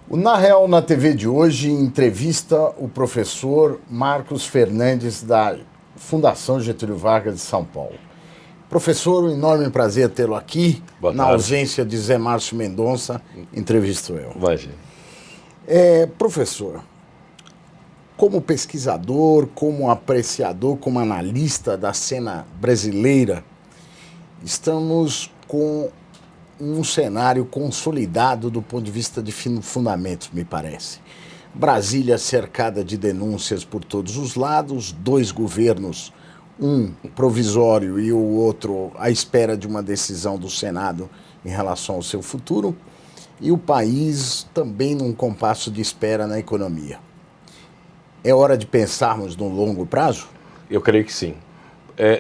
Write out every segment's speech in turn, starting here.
O Na Real na TV de hoje entrevista o professor Marcos Fernandes da Fundação Getúlio Vargas de São Paulo. Professor, um enorme prazer tê-lo aqui. Boa Na tarde. ausência de Zé Márcio Mendonça, entrevisto eu. Imagina. Professor, como pesquisador, como apreciador, como analista da cena brasileira, estamos com um cenário consolidado do ponto de vista de fundamentos, me parece. Brasília cercada de denúncias por todos os lados, dois governos, um provisório e o outro à espera de uma decisão do Senado em relação ao seu futuro, e o país também num compasso de espera na economia. É hora de pensarmos no longo prazo? Eu creio que sim.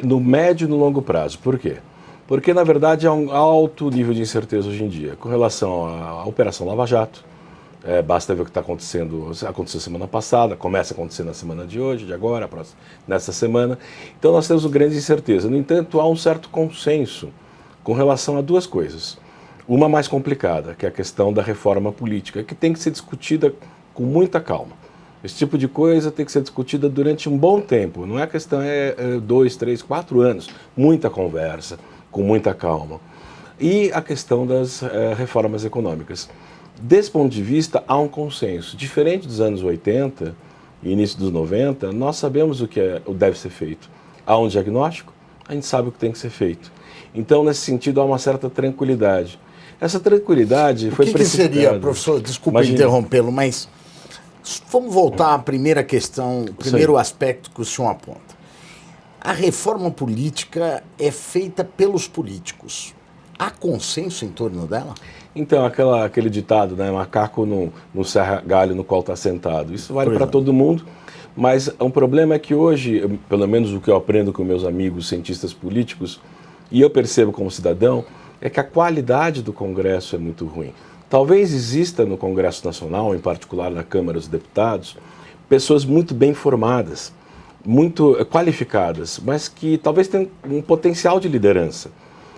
No médio e no longo prazo. Por quê? Porque, na verdade, há um alto nível de incerteza hoje em dia. Com relação à Operação Lava Jato, basta ver o que está acontecendo, aconteceu semana passada, começa a acontecer na semana de hoje, de agora, nessa semana. Então, nós temos uma grande incerteza. No entanto, há um certo consenso com relação a duas coisas. Uma mais complicada, que é a questão da reforma política, que tem que ser discutida com muita calma. Esse tipo de coisa tem que ser discutida durante um bom tempo. Não é questão, 2, 3, 4 anos. Muita conversa, com muita calma. E a questão das reformas econômicas. Desse ponto de vista, há um consenso. Diferente dos anos 80 e início dos 90, nós sabemos o que deve ser feito. Há um diagnóstico, a gente sabe o que tem que ser feito. Então, nesse sentido, há uma certa tranquilidade. Essa tranquilidade foi precipitada. O que seria, professor, desculpa interrompê-lo, mas vamos voltar à primeira questão, o primeiro aspecto que o senhor aponta. A reforma política é feita pelos políticos. Há consenso em torno dela? Então, aquele ditado, né? Macaco não serra galho no qual está sentado. Isso vale para todo mundo, mas um problema é que hoje, pelo menos o que eu aprendo com meus amigos cientistas políticos, e eu percebo como cidadão, é que a qualidade do Congresso é muito ruim. Talvez exista no Congresso Nacional, em particular na Câmara dos Deputados, pessoas muito bem formadas, muito qualificadas, mas que talvez tenham um potencial de liderança.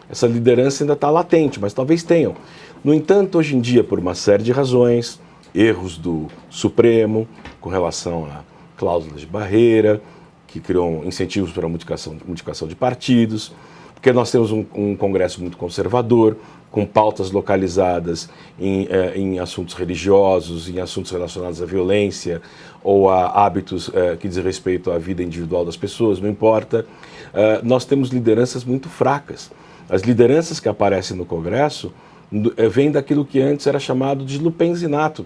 Essa liderança ainda está latente, mas talvez tenham. No entanto, hoje em dia, por uma série de razões, erros do Supremo com relação a cláusulas de barreira, que criam incentivos para a modificação de partidos, porque nós temos um Congresso muito conservador, com pautas localizadas em assuntos religiosos, em assuntos relacionados à violência ou a hábitos que dizem respeito à vida individual das pessoas, não importa. Nós temos lideranças muito fracas. As lideranças que aparecem no Congresso vêm daquilo que antes era chamado de lupenzinato,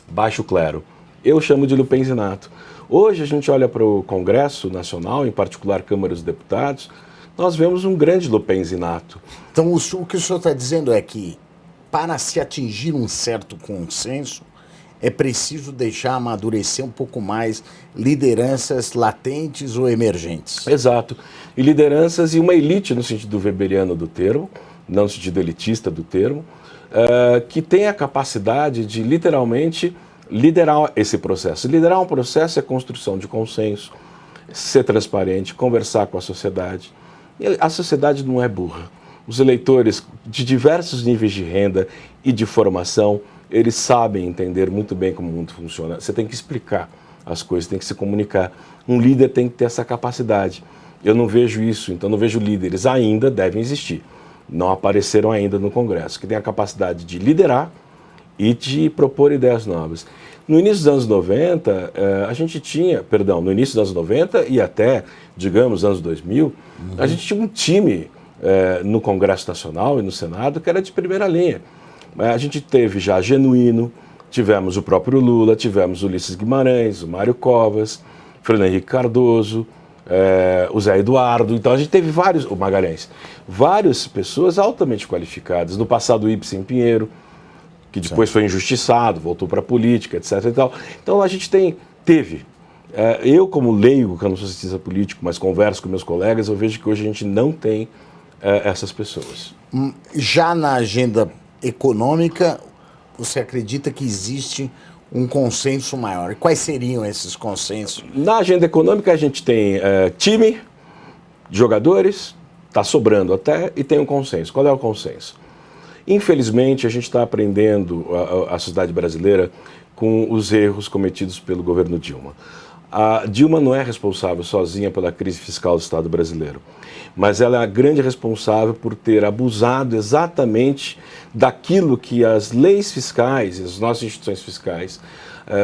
baixo clero. Eu chamo de lupenzinato. Hoje a gente olha para o Congresso Nacional, em particular Câmara dos Deputados, nós vemos um grande lupenzinato. Então, o que o senhor está dizendo é que, para se atingir um certo consenso, é preciso deixar amadurecer um pouco mais lideranças latentes ou emergentes. Exato. E lideranças e uma elite, no sentido weberiano do termo, não no sentido elitista do termo, que tem a capacidade de, literalmente, liderar esse processo. Liderar um processo é construção de consenso, ser transparente, conversar com a sociedade. A sociedade não é burra. Os eleitores de diversos níveis de renda e de formação, eles sabem entender muito bem como o mundo funciona. Você tem que explicar as coisas, tem que se comunicar. Um líder tem que ter essa capacidade. Eu não vejo isso, então não vejo líderes. Ainda devem existir. Não apareceram ainda no Congresso, que tem a capacidade de liderar e de propor ideias novas. No início dos anos 90, a gente tinha, no início dos anos 90 e até, digamos, anos 2000, a gente tinha um time no Congresso Nacional e no Senado que era de primeira linha. A gente teve já Genuíno, tivemos o próprio Lula, tivemos Ulisses Guimarães, o Mário Covas, Fernando Henrique Cardoso, o Zé Eduardo. Então a gente teve o Magalhães, várias pessoas altamente qualificadas. No passado, o Ibsen Pinheiro, que depois foi injustiçado, voltou para a política, etc. E tal. Então a gente teve. Eu, como leigo, que eu não sou cientista político, mas converso com meus colegas, eu vejo que hoje a gente não tem essas pessoas. Já na agenda econômica, você acredita que existe um consenso maior? E quais seriam esses consensos? Na agenda econômica a gente tem time, jogadores, está sobrando até, e tem um consenso. Qual é o consenso? Infelizmente, a gente está aprendendo, a sociedade brasileira, com os erros cometidos pelo governo Dilma. A Dilma não é responsável sozinha pela crise fiscal do Estado brasileiro, mas ela é a grande responsável por ter abusado exatamente daquilo que as leis fiscais e as nossas instituições fiscais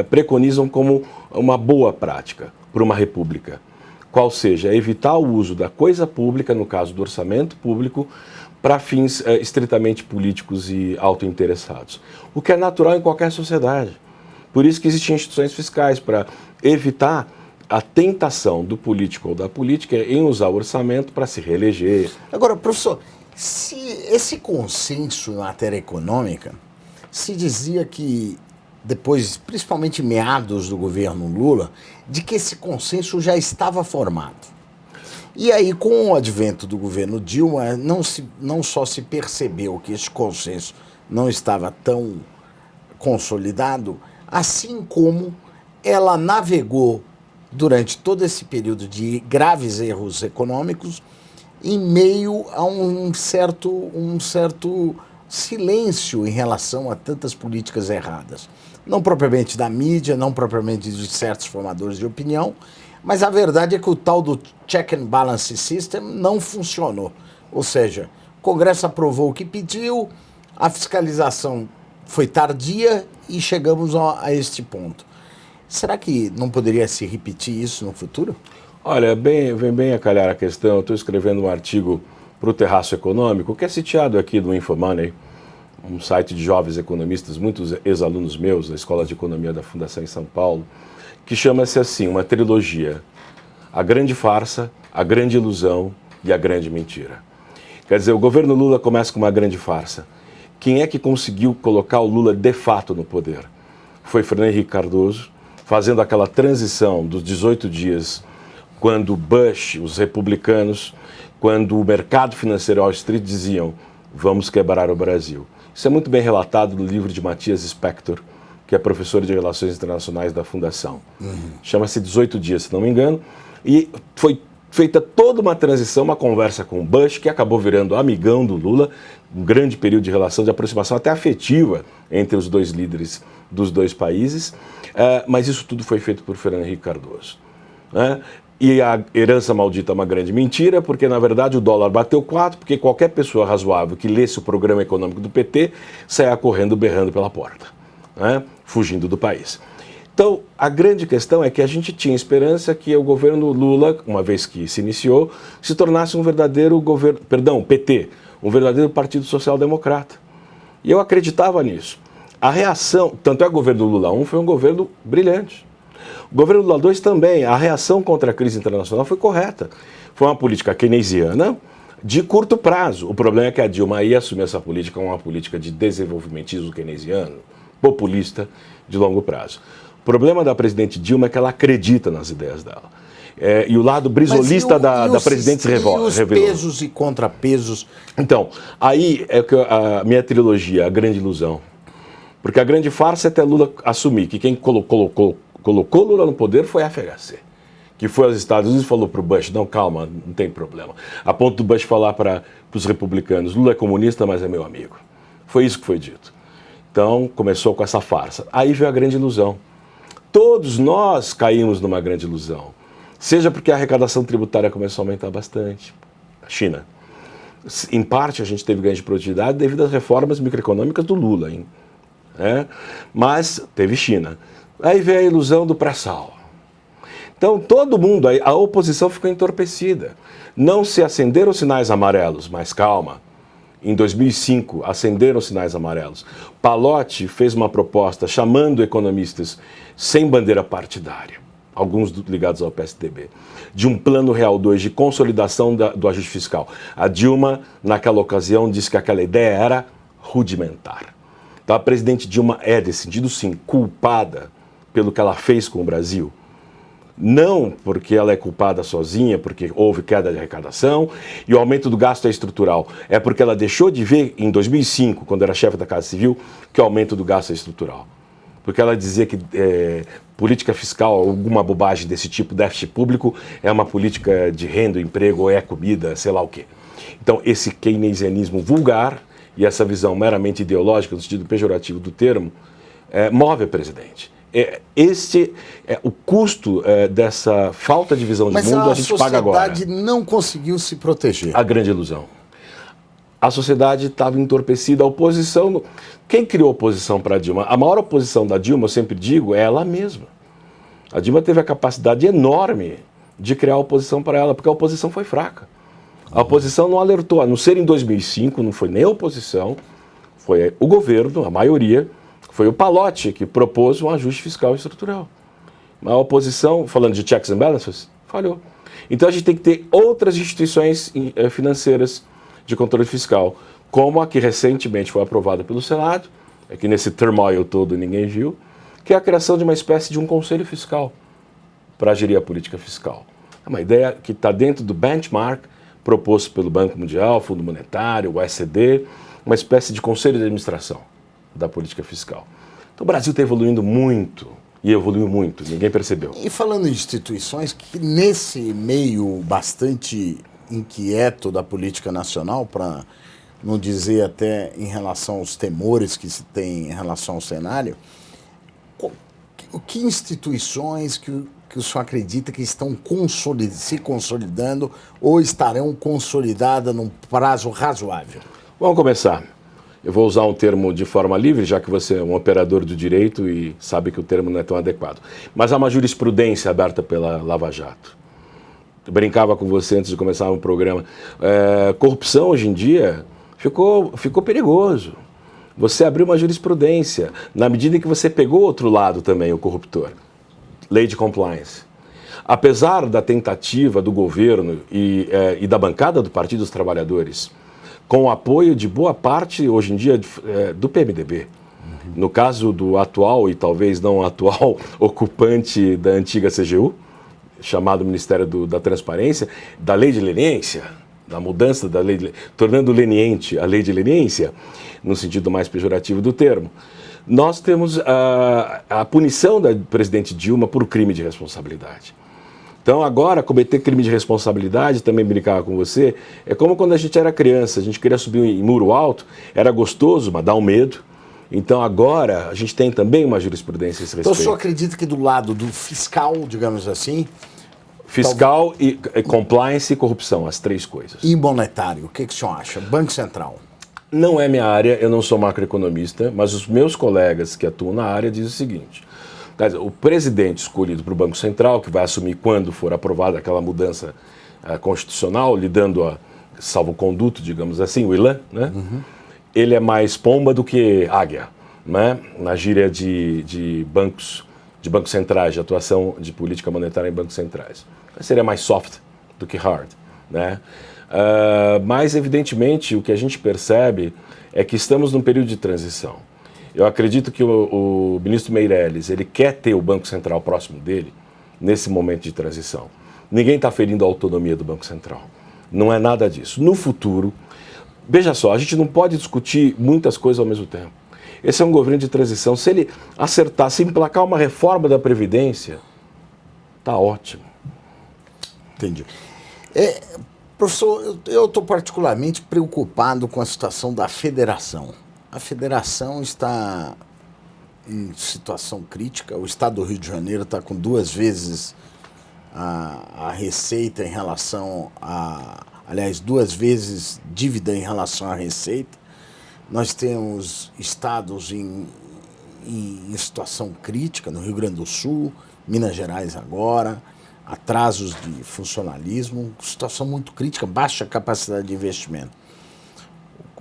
preconizam como uma boa prática para uma república, qual seja evitar o uso da coisa pública, no caso do orçamento público, para fins estritamente políticos e autointeressados, o que é natural em qualquer sociedade. Por isso que existem instituições fiscais, para evitar a tentação do político ou da política em usar o orçamento para se reeleger. Agora, professor, se esse consenso em matéria econômica, se dizia que depois, principalmente meados do governo Lula, de que esse consenso já estava formado. E aí, com o advento do governo Dilma, não só se percebeu que esse consenso não estava tão consolidado, assim como ela navegou durante todo esse período de graves erros econômicos em meio a um certo silêncio em relação a tantas políticas erradas. Não propriamente da mídia, não propriamente de certos formadores de opinião, mas a verdade é que o tal do check and balance system não funcionou. Ou seja, o Congresso aprovou o que pediu, a fiscalização foi tardia e chegamos a este ponto. Será que não poderia se repetir isso no futuro? Olha, vem bem a calhar a questão. Eu estou escrevendo um artigo para o Terraço Econômico, que é sitiado aqui no Infomoney, um site de jovens economistas, muitos ex-alunos meus da Escola de Economia da Fundação em São Paulo, que chama-se assim, uma trilogia: A Grande Farsa, A Grande Ilusão e A Grande Mentira. Quer dizer, o governo Lula começa com uma grande farsa. Quem é que conseguiu colocar o Lula de fato no poder? Foi Fernando Henrique Cardoso, fazendo aquela transição dos 18 dias, quando Bush, os republicanos, quando o mercado financeiro Wall Street diziam: vamos quebrar o Brasil. Isso é muito bem relatado no livro de Matias Spector, que é professor de Relações Internacionais da Fundação. Chama-se 18 dias, se não me engano, e foi feita toda uma transição, uma conversa com o Bush, que acabou virando amigão do Lula, um grande período de relação, de aproximação até afetiva entre os dois líderes dos dois países, mas isso tudo foi feito por Fernando Henrique Cardoso. E a herança maldita é uma grande mentira, porque na verdade o dólar bateu 4, porque qualquer pessoa razoável que lesse o programa econômico do PT saia correndo, berrando pela porta, fugindo do país. Então, a grande questão é que a gente tinha esperança que o governo Lula, uma vez que se iniciou, se tornasse um verdadeiro governo, PT, um verdadeiro Partido Social Democrata. E eu acreditava nisso. A reação, tanto é que o governo Lula 1 foi um governo brilhante. O governo Lula 2 também, a reação contra a crise internacional foi correta. Foi uma política keynesiana de curto prazo. O problema é que a Dilma ia assumir essa política, uma política de desenvolvimentismo keynesiano, populista, de longo prazo. O problema da presidente Dilma é que ela acredita nas ideias dela. E o lado brisolista da presidente se revelou. Os pesos e contrapesos. Então, aí é que a minha trilogia, A Grande Ilusão. Porque a grande farsa é até Lula assumir que quem colocou Lula no poder foi a FHC, que foi aos Estados Unidos e falou para o Bush: não, calma, não tem problema. A ponto do Bush falar para os republicanos: Lula é comunista, mas é meu amigo. Foi isso que foi dito. Então, começou com essa farsa. Aí veio a grande ilusão. Todos nós caímos numa grande ilusão. Seja porque a arrecadação tributária começou a aumentar bastante. A China. Em parte, a gente teve ganho de produtividade devido às reformas microeconômicas do Lula, hein? Mas teve China. Aí veio a ilusão do pré-sal. Então, todo mundo, a oposição ficou entorpecida. Não se acenderam sinais amarelos, mas calma. Em 2005, acenderam sinais amarelos. Pallotti fez uma proposta chamando economistas sem bandeira partidária, alguns ligados ao PSDB, de um plano real 2 de consolidação do ajuste fiscal. A Dilma, naquela ocasião, disse que aquela ideia era rudimentar. Então, a presidente Dilma é, nesse sentido, sim, culpada pelo que ela fez com o Brasil. Não porque ela é culpada sozinha, porque houve queda de arrecadação e o aumento do gasto é estrutural. É porque ela deixou de ver, em 2005, quando era chefe da Casa Civil, que o aumento do gasto é estrutural. Porque ela dizia que política fiscal, alguma bobagem desse tipo, déficit público, é uma política de renda, emprego, ou é comida, sei lá o quê. Então, esse keynesianismo vulgar, e essa visão meramente ideológica, no sentido pejorativo do termo, move o presidente. Este é o custo dessa falta de visão de mundo, a gente paga agora. Mas a sociedade não conseguiu se proteger. A grande ilusão. A sociedade estava entorpecida, a oposição... Quem criou a oposição para a Dilma? A maior oposição da Dilma, eu sempre digo, é ela mesma. A Dilma teve a capacidade enorme de criar oposição para ela, porque a oposição foi fraca. A oposição não alertou, a não ser em 2005, não foi nem a oposição, foi o governo, a maioria, foi o Palocci que propôs um ajuste fiscal e estrutural. A oposição, falando de checks and balances, falhou. Então a gente tem que ter outras instituições financeiras de controle fiscal, como a que recentemente foi aprovada pelo Senado, que nesse turmoil todo ninguém viu, que é a criação de uma espécie de um conselho fiscal para gerir a política fiscal. É uma ideia que está dentro do benchmark proposto pelo Banco Mundial, Fundo Monetário, o OECD, uma espécie de conselho de administração da política fiscal. Então o Brasil está evoluindo muito, e evoluiu muito, ninguém percebeu. E falando em instituições, que nesse meio bastante inquieto da política nacional, para não dizer até em relação aos temores que se tem em relação ao cenário, que instituições que o senhor acredita que estão se consolidando ou estarão consolidadas num prazo razoável? Vamos começar. Eu vou usar um termo de forma livre, já que você é um operador do direito e sabe que o termo não é tão adequado. Mas há uma jurisprudência aberta pela Lava Jato. Eu brincava com você antes de começar o programa. Corrupção hoje em dia ficou perigoso. Você abriu uma jurisprudência, na medida em que você pegou outro lado também, o corruptor. Lei de compliance. Apesar da tentativa do governo e da bancada do Partido dos Trabalhadores, com o apoio de boa parte, hoje em dia, do PMDB. No caso do atual e talvez não atual ocupante da antiga CGU, chamado Ministério da Transparência, da Lei de Leniência, da mudança da lei, tornando leniente a Lei de Leniência, no sentido mais pejorativo do termo. Nós temos a punição da presidente Dilma por crime de responsabilidade. Então agora, cometer crime de responsabilidade, também brincava com você, é como quando a gente era criança, a gente queria subir em muro alto, era gostoso, mas dá um medo. Então agora a gente tem também uma jurisprudência a esse respeito. Então o senhor acredita que do lado do fiscal, digamos assim... Fiscal, e compliance e corrupção, as três coisas. E monetário, o que o senhor acha? Banco Central? Não é minha área, eu não sou macroeconomista, mas os meus colegas que atuam na área dizem o seguinte: o presidente escolhido para o Banco Central, que vai assumir quando for aprovada aquela mudança constitucional, lhe dando a salvo-conduto, digamos assim, o ILAN, né? Ele é mais pomba do que águia, né? Na gíria de bancos centrais, de atuação de política monetária em bancos centrais. Seria mais soft do que hard, né? Mas, evidentemente, o que a gente percebe é que estamos num período de transição. Eu acredito que o ministro Meirelles, ele quer ter o Banco Central próximo dele nesse momento de transição. Ninguém está ferindo a autonomia do Banco Central. Não é nada disso. No futuro, veja só, a gente não pode discutir muitas coisas ao mesmo tempo. Esse é um governo de transição. Se ele acertar, se emplacar uma reforma da Previdência, está ótimo. Entendi. Professor, eu estou particularmente preocupado com a situação da federação. A federação está em situação crítica. O Estado do Rio de Janeiro está com 2 vezes a receita em relação aliás, 2 vezes dívida em relação à receita. Nós temos estados em situação crítica, no Rio Grande do Sul, Minas Gerais agora, atrasos de funcionalismo, situação muito crítica, baixa capacidade de investimento.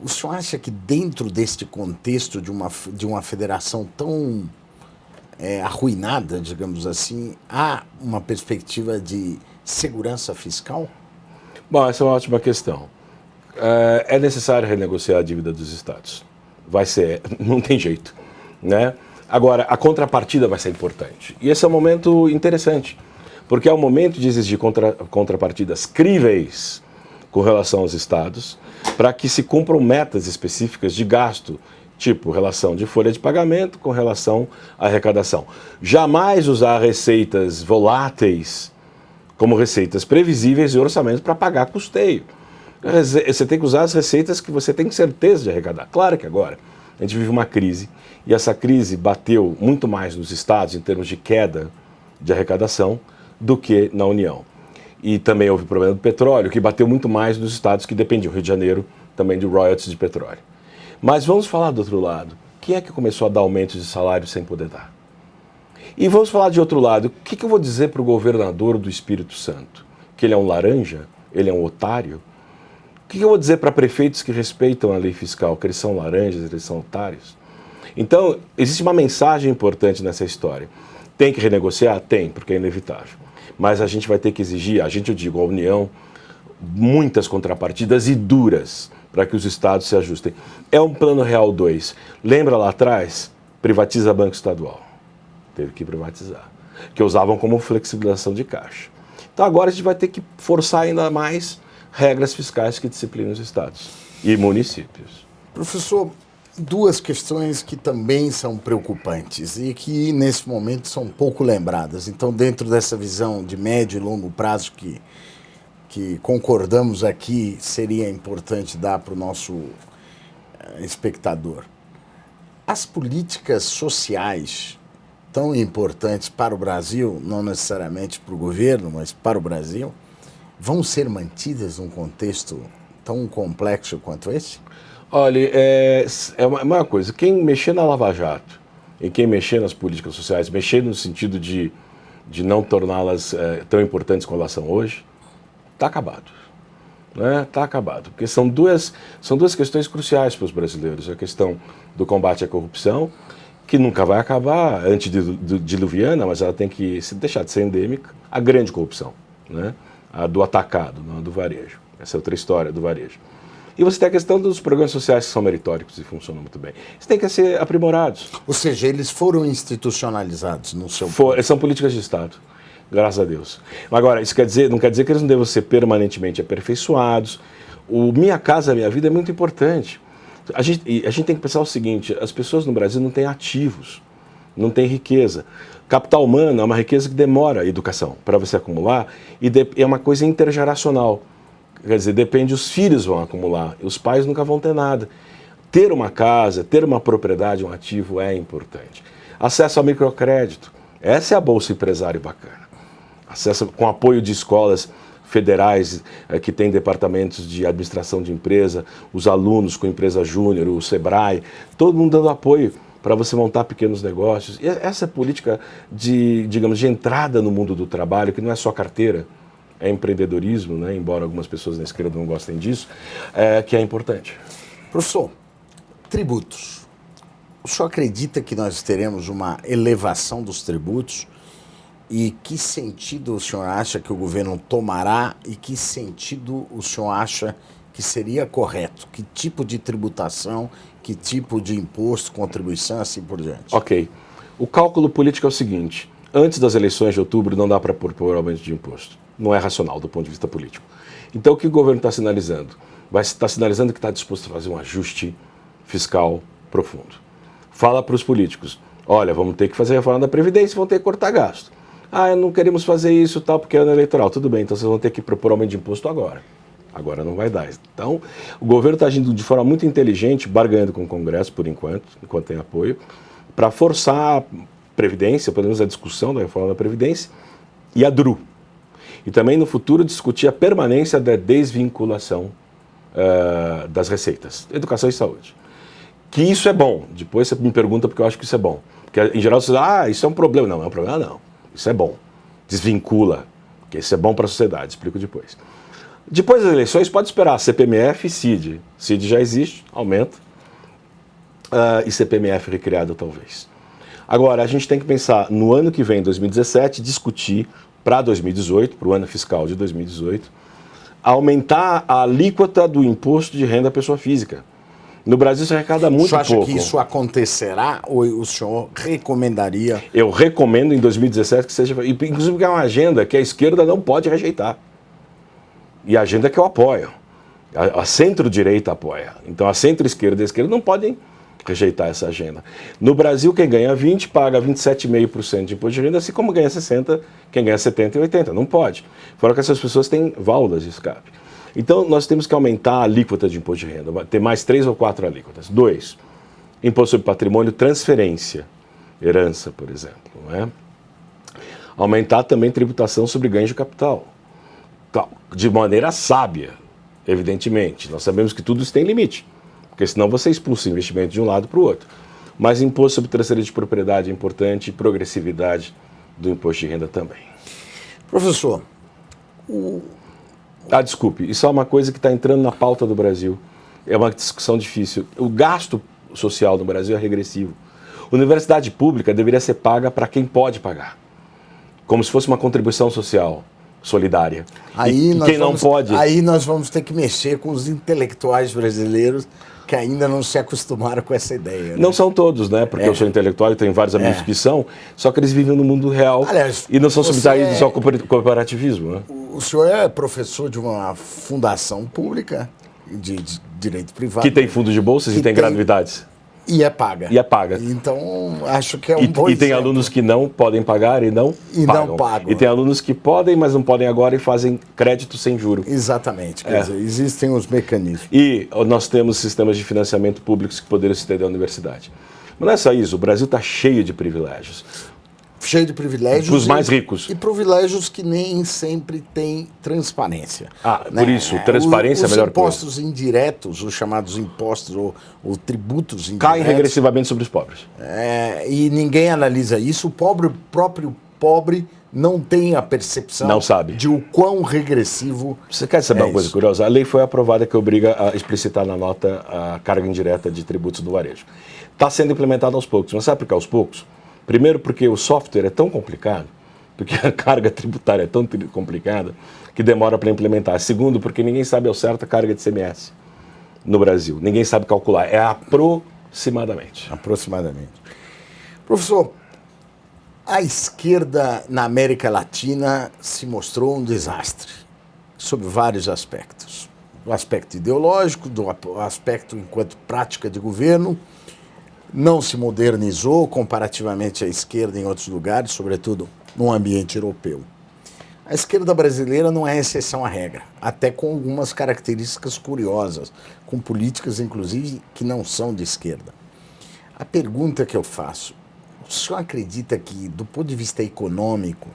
O senhor acha que dentro deste contexto de uma federação tão arruinada, digamos assim, há uma perspectiva de segurança fiscal? Bom, essa é uma ótima questão. É necessário renegociar a dívida dos estados. Vai ser, não tem jeito, né? Agora, a contrapartida vai ser importante. E esse é um momento interessante, porque é o momento de exigir contrapartidas críveis com relação aos estados, para que se cumpram metas específicas de gasto, tipo relação de folha de pagamento com relação à arrecadação. Jamais usar receitas voláteis como receitas previsíveis e orçamentos para pagar custeio. Você tem que usar as receitas que você tem certeza de arrecadar. Claro que agora a gente vive uma crise, e essa crise bateu muito mais nos estados em termos de queda de arrecadação do que na União. E também houve o problema do petróleo, que bateu muito mais nos estados que dependiam, Rio de Janeiro, também de royalties de petróleo. Mas vamos falar do outro lado. Quem é que começou a dar aumentos de salário sem poder dar? E vamos falar de outro lado. O que eu vou dizer para o governador do Espírito Santo? Que ele é um laranja? Ele é um otário? O que eu vou dizer para prefeitos que respeitam a lei fiscal? Que eles são laranjas, eles são otários? Então, existe uma mensagem importante nessa história. Tem que renegociar? Tem, porque é inevitável. Mas a gente vai ter que exigir, eu digo, a União, muitas contrapartidas e duras para que os estados se ajustem. É um Plano Real 2. Lembra lá atrás? Privatiza Banco Estadual. Teve que privatizar. Que usavam como flexibilização de caixa. Então agora a gente vai ter que forçar ainda mais regras fiscais que disciplinam os estados e municípios. Professor, duas questões que também são preocupantes e que nesse momento são pouco lembradas. Então, dentro dessa visão de médio e longo prazo que concordamos aqui, seria importante dar para o nosso espectador. As políticas sociais tão importantes para o Brasil, não necessariamente para o governo, mas para o Brasil, vão ser mantidas num contexto tão complexo quanto esse? Olha, é uma coisa, quem mexer na Lava Jato e quem mexer nas políticas sociais, mexer no sentido de não torná-las tão importantes como elas são hoje, está acabado. Está acabado, porque são duas questões cruciais para os brasileiros. A questão do combate à corrupção, que nunca vai acabar, antediluviana, mas ela tem que deixar de ser endêmica, a grande corrupção, a do atacado, não a do varejo. Essa é outra história do varejo. E você tem a questão dos programas sociais que são meritóricos e funcionam muito bem. Eles têm que ser aprimorados. Ou seja, eles foram institucionalizados no seu... São políticas de Estado, graças a Deus. Agora, isso não quer dizer que eles não devam ser permanentemente aperfeiçoados. O Minha Casa Minha Vida é muito importante. A gente tem que pensar o seguinte, as pessoas no Brasil não têm ativos, não têm riqueza. Capital humano é uma riqueza que demora a educação para você acumular e é uma coisa intergeracional. Quer dizer, depende, os filhos vão acumular, os pais nunca vão ter nada. Ter uma casa, ter uma propriedade, um ativo é importante. Acesso ao microcrédito, essa é a Bolsa Empresário bacana. Acesso com apoio de escolas federais que têm departamentos de administração de empresa, os alunos com empresa júnior, o Sebrae, todo mundo dando apoio para você montar pequenos negócios. E essa política de entrada no mundo do trabalho, que não é só carteira, é empreendedorismo, embora algumas pessoas na esquerda não gostem disso, que é importante. Professor, tributos. O senhor acredita que nós teremos uma elevação dos tributos? E que sentido o senhor acha que o governo tomará e que sentido o senhor acha que seria correto? Que tipo de tributação, que tipo de imposto, contribuição, assim por diante? Ok. O cálculo político é o seguinte, antes das eleições de outubro não dá para propor aumento de imposto. Não é racional do ponto de vista político. Então o que o governo está sinalizando? Está sinalizando que está disposto a fazer um ajuste fiscal profundo. Fala para os políticos, olha, vamos ter que fazer a reforma da Previdência, vão ter que cortar gasto. Não queremos fazer isso tal, porque é ano eleitoral. Tudo bem, então vocês vão ter que propor aumento de imposto agora. Agora não vai dar. Então, o governo está agindo de forma muito inteligente, barganhando com o Congresso, por enquanto tem apoio, para forçar a Previdência, pelo menos a discussão da reforma da Previdência, e a DRU. E também, no futuro, discutir a permanência da desvinculação das receitas. Educação e saúde. Que isso é bom. Depois você me pergunta porque eu acho que isso é bom. Porque, em geral, você diz, isso é um problema. Não é um problema, não. Isso é bom. Desvincula. Porque isso é bom para a sociedade. Explico depois. Depois das eleições, pode esperar CPMF e CID. CID já existe, aumenta. E CPMF recriado, talvez. Agora, a gente tem que pensar, no ano que vem, 2017, discutir para 2018, para o ano fiscal de 2018, aumentar a alíquota do imposto de renda à pessoa física. No Brasil, se arrecada muito pouco. O senhor acha que isso acontecerá ou o senhor recomendaria? Eu recomendo em 2017 que seja... Inclusive, que é uma agenda que a esquerda não pode rejeitar. E a agenda que eu apoio. A centro-direita apoia. Então, a centro-esquerda e a esquerda não podem rejeitar essa agenda. No Brasil, quem ganha 20 paga 27,5% de imposto de renda, assim como ganha 60, quem ganha 70 e 80. Não pode. Fora que essas pessoas têm válvulas de escape. Então, nós temos que aumentar a alíquota de imposto de renda, ter mais 3 ou 4 alíquotas. 2, imposto sobre patrimônio, transferência, herança, por exemplo. Não é? Aumentar também tributação sobre ganhos de capital, de maneira sábia, evidentemente. Nós sabemos que tudo isso tem limite, porque senão você expulsa investimento de um lado para o outro. Mas imposto sobre transferência de propriedade é importante e progressividade do imposto de renda também. Professor, desculpe, isso é uma coisa que está entrando na pauta do Brasil. É uma discussão difícil. O gasto social no Brasil é regressivo. Universidade pública deveria ser paga para quem pode pagar, como se fosse uma contribuição social solidária. Aí e quem não pode... Aí nós vamos ter que mexer com os intelectuais brasileiros que ainda não se acostumaram com essa ideia. Né? Não são todos, né? Porque eu sou intelectual e tenho vários amigos que são, só que eles vivem no mundo real. Aliás, e não são subtraídos ao cooperativismo. Né? O senhor é professor de uma fundação pública de direito privado. Que tem fundos de bolsas e tem gratuidades. E é paga. E é paga. Então, acho que é um bom E tem alunos que não podem pagar e não pagam. E tem alunos que podem, mas não podem agora e fazem crédito sem juro. Exatamente. Quer dizer, existem os mecanismos. E nós temos sistemas de financiamento públicos que poderiam se ter da universidade. Mas não é só isso. O Brasil está cheio de privilégios. Cheio de privilégios. Os mais ricos. E privilégios que nem sempre têm transparência. Por isso, transparência é a melhor coisa. Os impostos indiretos, os chamados impostos ou tributos indiretos... Caem regressivamente sobre os pobres. E ninguém analisa isso. O próprio pobre não tem a percepção... Não sabe. De o quão regressivo... Você quer saber uma coisa curiosa? A lei foi aprovada que obriga a explicitar na nota a carga indireta de tributos do varejo. Está sendo implementada aos poucos. Mas sabe por que aos poucos? Primeiro, porque o software é tão complicado, porque a carga tributária é tão complicada, que demora para implementar. Segundo, porque ninguém sabe ao certo a carga de ICMS no Brasil. Ninguém sabe calcular. É aproximadamente. Aproximadamente. Professor, a esquerda na América Latina se mostrou um desastre, sob vários aspectos. Do aspecto ideológico, do aspecto enquanto prática de governo, não se modernizou comparativamente à esquerda em outros lugares, sobretudo no ambiente europeu. A esquerda brasileira não é exceção à regra, até com algumas características curiosas, com políticas, inclusive, que não são de esquerda. A pergunta que eu faço, o senhor acredita que, do ponto de vista econômico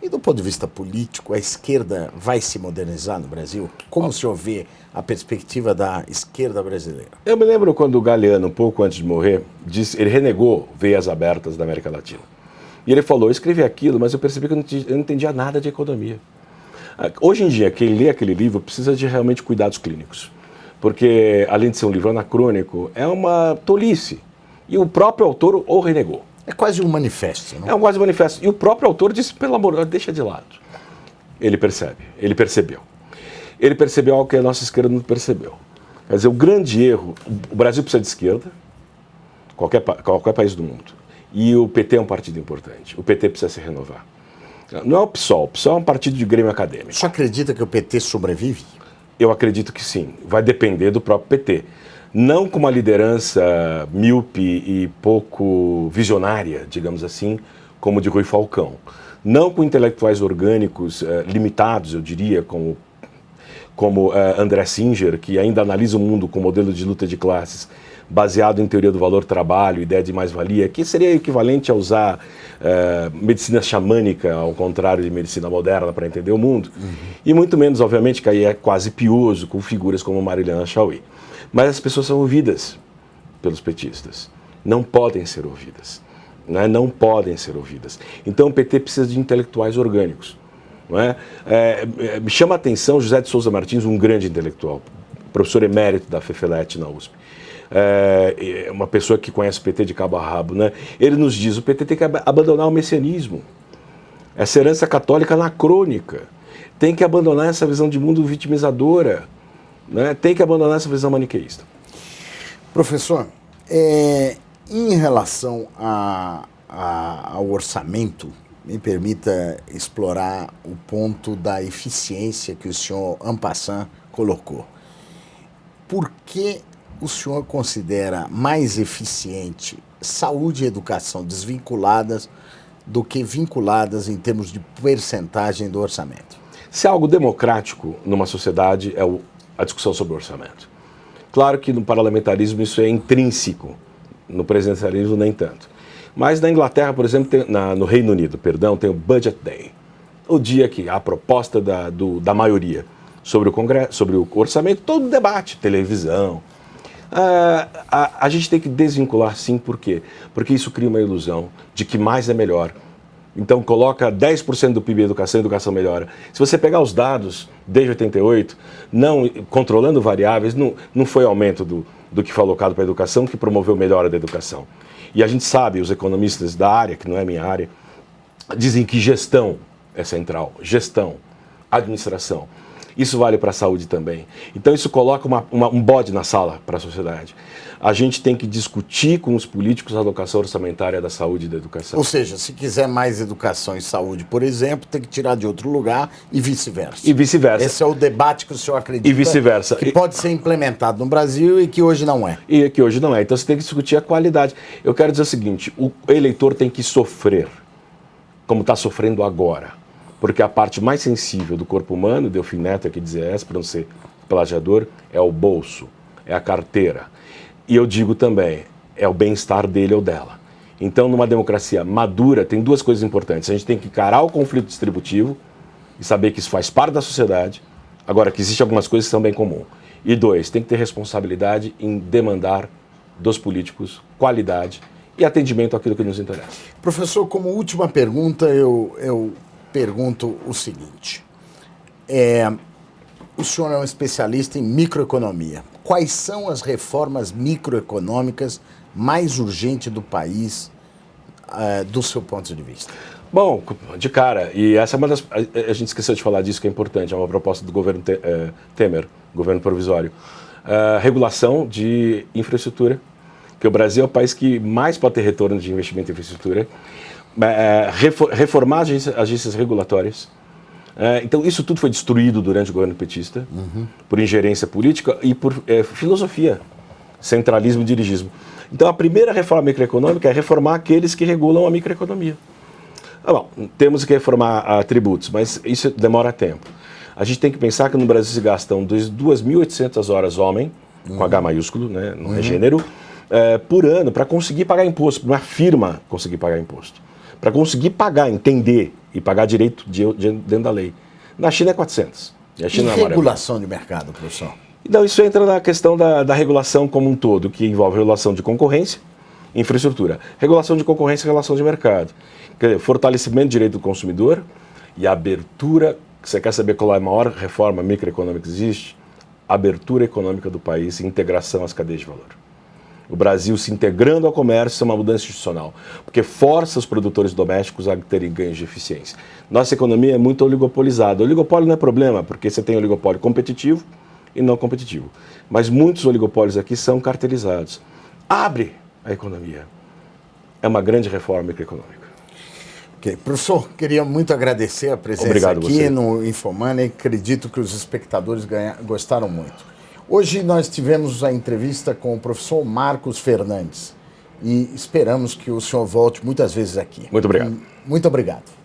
e do ponto de vista político, a esquerda vai se modernizar no Brasil? Como o senhor vê a perspectiva da esquerda brasileira? Eu me lembro quando o Galeano, pouco antes de morrer, ele renegou Veias Abertas da América Latina. E ele falou, eu escrevi aquilo, mas eu percebi que eu não entendia nada de economia. Hoje em dia, quem lê aquele livro precisa de realmente cuidados clínicos. Porque, além de ser um livro anacrônico, é uma tolice. E o próprio autor o renegou. É quase um manifesto, não? É quase um manifesto. E o próprio autor disse, pelo amor de Deus, deixa de lado. Ele percebeu. Ele percebeu algo que a nossa esquerda não percebeu. Quer dizer, o grande erro, o Brasil precisa de esquerda, qualquer país do mundo. E o PT é um partido importante. O PT precisa se renovar. Não é o PSOL. O PSOL é um partido de grêmio acadêmico. Você acredita que o PT sobrevive? Eu acredito que sim. Vai depender do próprio PT. Não com uma liderança míope e pouco visionária, digamos assim, como de Rui Falcão. Não com intelectuais orgânicos limitados, eu diria, como André Singer, que ainda analisa o mundo com modelo de luta de classes baseado em teoria do valor-trabalho, ideia de mais-valia, que seria equivalente a usar medicina xamânica, ao contrário de medicina moderna, para entender o mundo. E muito menos, obviamente, que aí é quase pioso, com figuras como Marilena Chauí. Mas as pessoas são ouvidas pelos petistas. Não podem ser ouvidas. Né? Não podem ser ouvidas. Então o PT precisa de intelectuais orgânicos. Não é? Me chama a atenção José de Souza Martins, um grande intelectual, professor emérito da FEFELET na USP. Uma pessoa que conhece o PT de cabo a rabo. Né? Ele nos diz, o PT tem que abandonar o messianismo. Essa herança católica anacrônica. Tem que abandonar essa visão de mundo vitimizadora. Né? Tem que abandonar essa visão maniqueísta. Professor, em relação ao orçamento, me permita explorar o ponto da eficiência que o senhor, en passant, colocou. Por que o senhor considera mais eficiente saúde e educação desvinculadas do que vinculadas em termos de percentagem do orçamento? Se há algo democrático numa sociedade é a discussão sobre o orçamento. Claro que no parlamentarismo isso é intrínseco, no presidencialismo nem tanto. Mas na Inglaterra, por exemplo, no Reino Unido, perdão, tem o Budget Day, o dia que há a proposta da maioria sobre o Congresso, sobre o orçamento, todo debate, televisão. A gente tem que desvincular, sim, por quê? Porque isso cria uma ilusão de que mais é melhor. Então coloca 10% do PIB em educação, a educação melhora. Se você pegar os dados desde 88, controlando variáveis, não foi aumento do que foi alocado para a educação que promoveu melhora da educação. E a gente sabe, os economistas da área, que não é minha área, dizem que gestão é central, gestão, administração. Isso vale para a saúde também. Então isso coloca um bode na sala para a sociedade. A gente tem que discutir com os políticos a alocação orçamentária da saúde e da educação. Ou seja, se quiser mais educação e saúde, por exemplo, tem que tirar de outro lugar e vice-versa. E vice-versa. Esse é o debate que o senhor acredita. E vice-versa. Que pode ser implementado no Brasil e que hoje não é. E que hoje não é. Então você tem que discutir a qualidade. Eu quero dizer o seguinte, o eleitor tem que sofrer, como está sofrendo agora. Porque a parte mais sensível do corpo humano, Delfim Neto aqui dizia essa, para não ser plagiador, é o bolso, é a carteira. E eu digo também, é o bem-estar dele ou dela. Então, numa democracia madura, tem duas coisas importantes. A gente tem que encarar o conflito distributivo e saber que isso faz parte da sociedade. Agora, que existem algumas coisas que são bem comuns. E dois, tem que ter responsabilidade em demandar dos políticos qualidade e atendimento àquilo que nos interessa. Professor, como última pergunta, eu pergunto o seguinte. O senhor é um especialista em microeconomia. Quais são as reformas microeconômicas mais urgentes do país, do seu ponto de vista? Bom, de cara, e essa é uma das... A gente esqueceu de falar disso, que é importante, é uma proposta do governo Temer, governo provisório. Regulação de infraestrutura, que o Brasil é o país que mais pode ter retorno de investimento em infraestrutura. Reformar agências regulatórias. Então, isso tudo foi destruído durante o governo petista, por ingerência política e por filosofia, centralismo e dirigismo. Então, a primeira reforma microeconômica é reformar aqueles que regulam a microeconomia. Bom, temos que reformar tributos, mas isso demora tempo. A gente tem que pensar que no Brasil se gastam 2.800 horas homem, com H maiúsculo, né, não é gênero, por ano, para conseguir pagar imposto, para uma firma conseguir pagar imposto. Para conseguir pagar, entender e pagar direito dentro da lei. Na China é 400. E a China regulação de mercado, professor? Então, isso entra na questão da regulação como um todo, que envolve regulação de concorrência e infraestrutura. Regulação de concorrência e relação de mercado. Quer dizer, fortalecimento do direito do consumidor e abertura. Você quer saber qual é a maior reforma microeconômica que existe? Abertura econômica do país e integração às cadeias de valor. O Brasil se integrando ao comércio é uma mudança institucional, porque força os produtores domésticos a terem ganhos de eficiência. Nossa economia é muito oligopolizada. O oligopólio não é problema, porque você tem oligopólio competitivo e não competitivo. Mas muitos oligopólios aqui são cartelizados. Abre a economia. É uma grande reforma microeconômica. Ok. Professor, queria muito agradecer a presença aqui no Infomoney. Acredito que os espectadores gostaram muito. Hoje nós tivemos a entrevista com o professor Marcos Fernandes e esperamos que o senhor volte muitas vezes aqui. Muito obrigado. Muito obrigado.